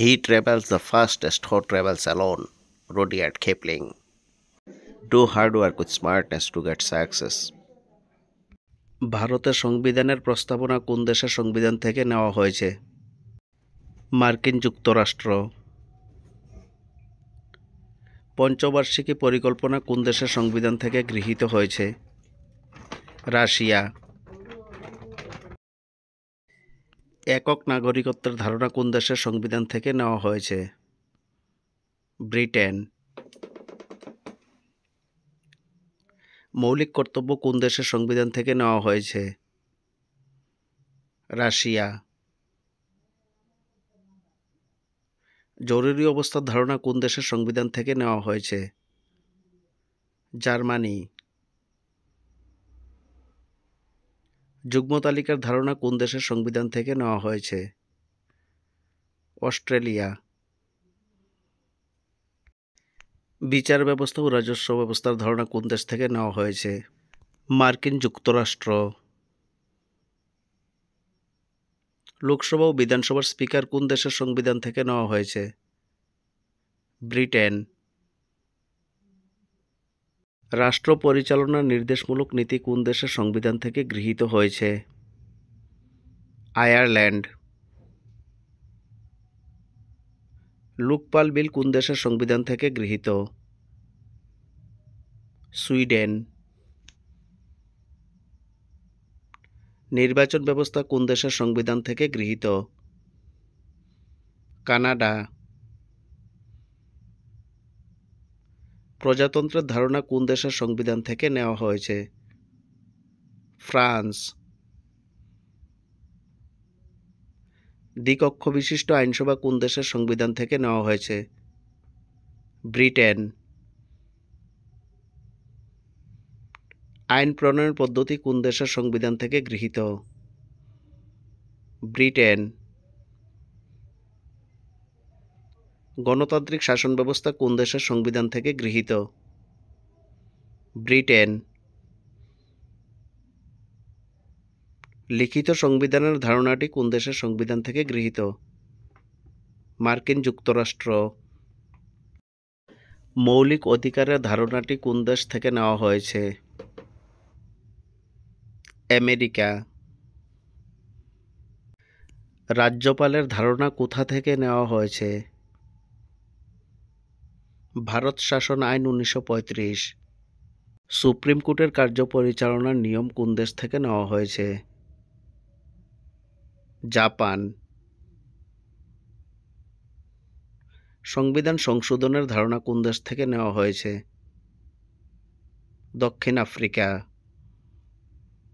He travels the fastest who travels alone. Rudyard Kipling. Do hard work with smartness to get success. ভারতের সংবিধানের প্রস্তাবনা কোন দেশের সংবিধান থেকে নেওয়া হয়েছে? মার্কিন যুক্তরাষ্ট্র। পঞ্চবার্ষিকী পরিকল্পনা কোন দেশের সংবিধান থেকে গৃহীত হয়েছে? রাশিয়া। একক নাগরিকত্বের ধারণা কোন দেশের সংবিধান থেকে নেওয়া হয়েছে? ব্রিটেন। মৌলিক কর্তব্য কোন দেশের সংবিধান থেকে নেওয়া হয়েছে? রাশিয়া। জরুরি অবস্থার ধারণা কোন দেশের সংবিধান থেকে নেওয়া হয়েছে? জার্মানি। যুগ্ম তালিকার ধারণা কোন দেশের সংবিধান থেকে নেওয়া হয়েছে? অস্ট্রেলিয়া। বিচার ব্যবস্থা ও রাজস্ব ব্যবস্থার ধারণা কোন দেশ থেকে নেওয়া হয়েছে? মার্কিন যুক্তরাষ্ট্র। লোকসভা ও বিধানসভার স্পিকার কোন দেশের সংবিধান থেকে নেওয়া হয়েছে? ব্রিটেন। রাষ্ট্র পরিচালনার নির্দেশমূলক নীতি কোন দেশের সংবিধান থেকে গৃহীত হয়েছে? আয়ারল্যান্ড। লোকপাল বিল কোন দেশের সংবিধান থেকে গৃহীত? সুইডেন। নির্বাচন ব্যবস্থা কোন দেশের সংবিধান থেকে গৃহীত? কানাডা। প্রজাতন্ত্রের ধারণা কোন দেশের সংবিধান থেকে নেওয়া হয়েছে? ফ্রান্স। দ্বিকক্ষ বিশিষ্ট আইনসভা কোন দেশের সংবিধান থেকে নেওয়া হয়েছে? ব্রিটেন। আইন প্রণয়ন পদ্ধতি কোন দেশের সংবিধান থেকে গৃহীত? ব্রিটেন। গণতান্ত্রিক শাসন ব্যবস্থা কোন দেশের সংবিধান থেকে গৃহীত? ব্রিটেন। লিখিত সংবিধানের ধারণাটি কোন দেশের সংবিধান থেকে গৃহীত? মার্কিন যুক্তরাষ্ট্র। মৌলিক অধিকারের ধারণাটি কোন দেশ থেকে নেওয়া হয়েছে? আমেরিকা। রাজ্যপালের ধারণা কোথা থেকে নেওয়া হয়েছে? ভারত শাসন আইন 1935। সুপ্রিম কোর্টের কার্য পরিচালনার নিয়ম কোন দেশ থেকে নেওয়া হয়েছে? জাপান। সংবিধান সংশোধনের ধারণা কোন দেশ থেকে নেওয়া হয়েছে? দক্ষিণ আফ্রিকা।